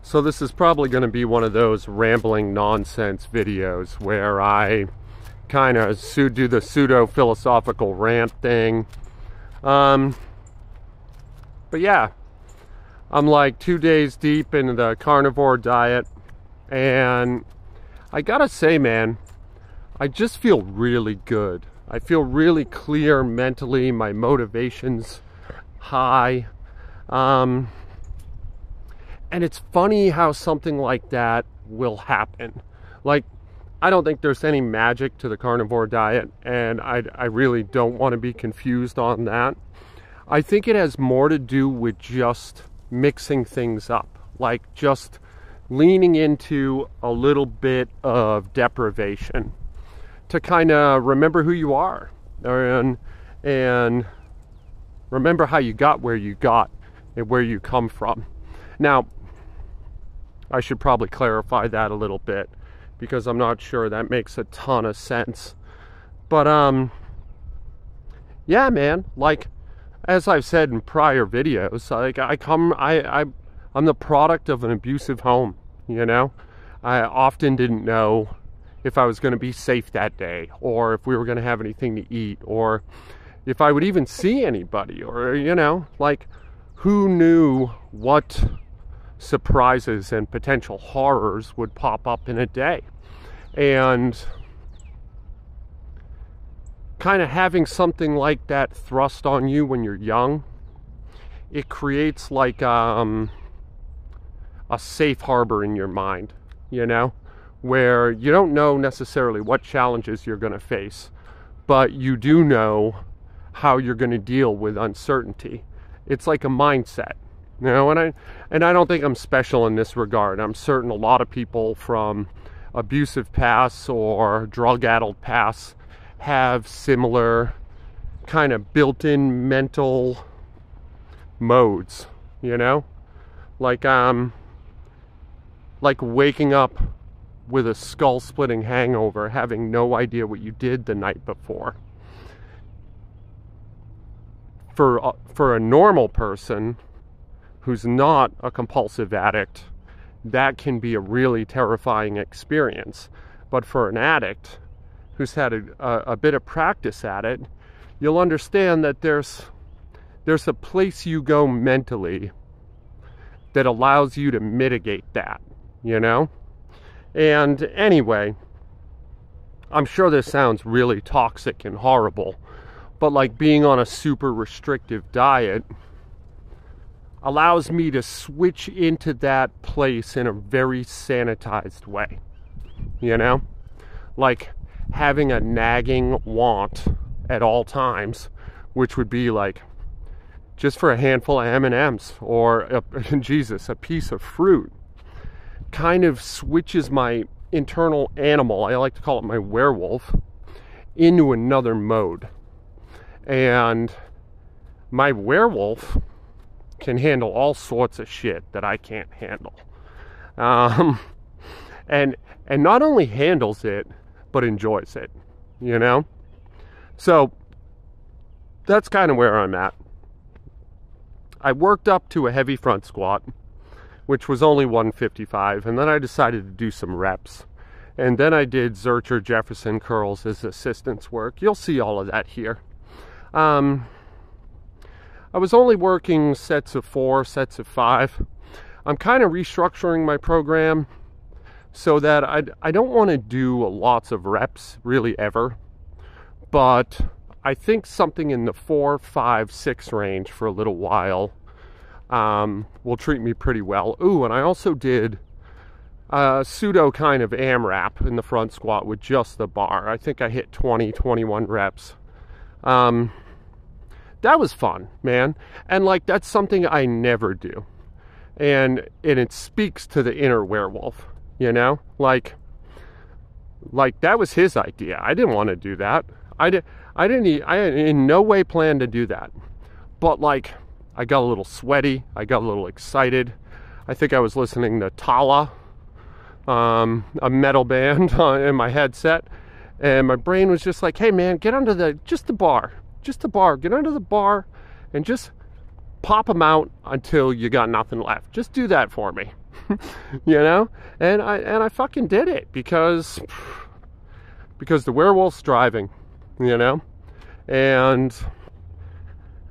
So this is probably going to be one of those rambling nonsense videos where I kind of do the pseudo-philosophical rant thing. But yeah, I'm like 2 days deep into the carnivore diet, and I gotta say, man, I just feel really good. I feel really clear mentally. My motivation's high. And it's funny how something like that will happen. Like, I don't think there's any magic to the carnivore diet, and I really don't want to be confused on that. I think it has more to do with just mixing things up, like just leaning into a little bit of deprivation to kind of remember who you are and remember how you got where you got and where you come from. Now, I should probably clarify that a little bit because I'm not sure that makes a ton of sense. But yeah, man, like as I've said in prior videos, like I'm the product of an abusive home, you know? I often didn't know if I was going to be safe that day, or if we were going to have anything to eat, or if I would even see anybody, or, you know, like, who knew what surprises and potential horrors would pop up in a day. And kind of having something like that thrust on you when you're young, it creates like a safe harbor in your mind, you know, where you don't know necessarily what challenges you're going to face, but you do know how you're going to deal with uncertainty. It's like a mindset. You know, and I don't think I'm special in this regard. I'm certain a lot of people from abusive pasts or drug-addled pasts have similar kind of built-in mental modes, you know? Like waking up with a skull-splitting hangover, having no idea what you did the night before. For a normal person who's not a compulsive addict, that can be a really terrifying experience. But for an addict who's had a bit of practice at it, you'll understand that there's a place you go mentally that allows you to mitigate that, you know? And anyway, I'm sure this sounds really toxic and horrible, but like being on a super restrictive diet allows me to switch into that place in a very sanitized way, you know? Like having a nagging want at all times, which would be like just for a handful of M&Ms or, a piece of fruit, kind of switches my internal animal, I like to call it my werewolf, into another mode. And my werewolf can handle all sorts of shit that I can't handle. And not only handles it, but enjoys it, you know? So that's kind of where I'm at. I worked up to a heavy front squat, which was only 155, and then I decided to do some reps. And then I did Zercher Jefferson curls as assistance work. You'll see all of that here. I was only working sets of 4, sets of 5. I'm kind of restructuring my program so that I don't want to do lots of reps really ever, but I think something in the 4, 5, 6 range for a little while will treat me pretty well. Ooh, and I also did a pseudo kind of AMRAP in the front squat with just the bar. I think I hit 20, 21 reps. That was fun, man. And like, that's something I never do. And it speaks to the inner werewolf, you know? Like that was his idea. I didn't want to do that. I in no way planned to do that. But like, I got a little sweaty. I got a little excited. I think I was listening to Tala, a metal band in my headset. And my brain was just like, hey man, get under the bar. Just the bar. Get under the bar and just pop them out until you got nothing left. Just do that for me. You know? And I fucking did it because the werewolf's driving, you know? And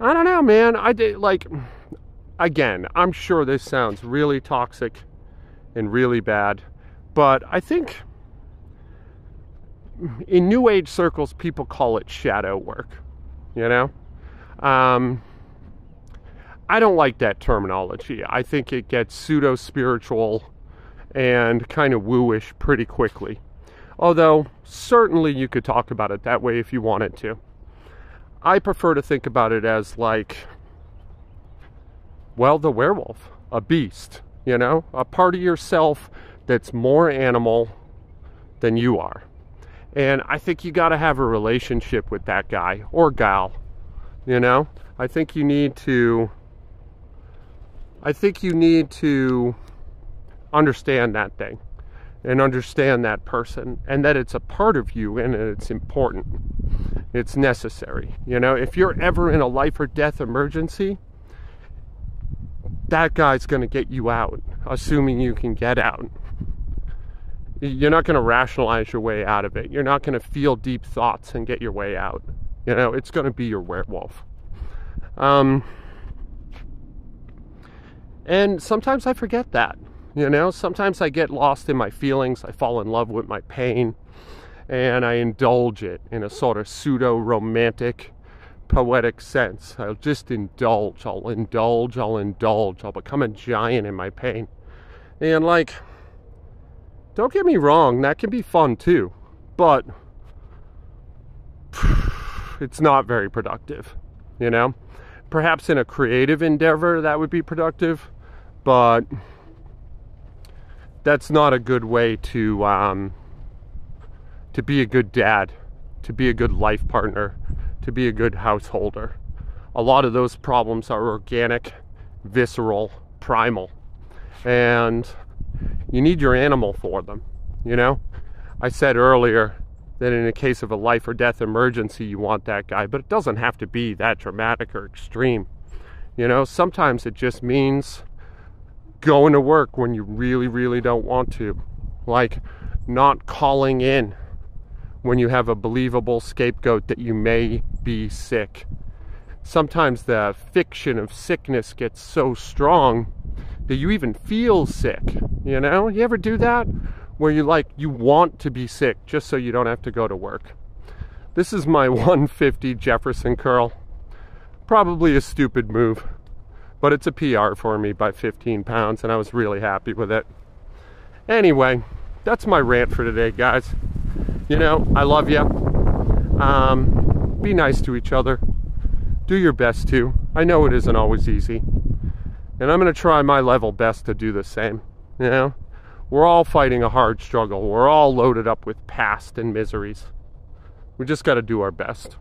I don't know, man. I did, like, again, I'm sure this sounds really toxic and really bad, but I think in New Age circles, people call it shadow work, you know? I don't like that terminology. I think it gets pseudo-spiritual and kind of woo-ish pretty quickly. Although, certainly you could talk about it that way if you wanted to. I prefer to think about it as like, well, the werewolf, a beast, you know? A part of yourself that's more animal than you are. And I think you got to have a relationship with that guy or gal, you know? I think you need to understand that thing and understand that person, and that it's a part of you and it's important. It's necessary. You know, if you're ever in a life or death emergency, that guy's going to get you out, assuming you can get out. You're not going to rationalize your way out of it. You're not going to feel deep thoughts and get your way out. You know, it's going to be your werewolf. And sometimes I forget that, you know, sometimes I get lost in my feelings. I fall in love with my pain and I indulge it in a sort of pseudo-romantic, poetic sense. I'll just indulge. I'll become a giant in my pain. And like, don't get me wrong, that can be fun too, but it's not very productive, you know? Perhaps in a creative endeavor that would be productive, but that's not a good way to be a good dad, to be a good life partner, to be a good householder. A lot of those problems are organic, visceral, primal, and you need your animal for them, you know? I said earlier that in a case of a life or death emergency, you want that guy, but it doesn't have to be that dramatic or extreme. You know, sometimes it just means going to work when you really, really don't want to. Like not calling in when you have a believable scapegoat that you may be sick. Sometimes the fiction of sickness gets so strong that you even feel sick, you know? You ever do that? Where you want to be sick just so you don't have to go to work. This is my 150 Jefferson curl. Probably a stupid move, but it's a PR for me by 15 pounds, and I was really happy with it. Anyway, that's my rant for today, guys. You know, I love you. Be nice to each other. Do your best to. I know it isn't always easy. And I'm going to try my level best to do the same, you know? We're all fighting a hard struggle. We're all loaded up with past and miseries. We just got to do our best.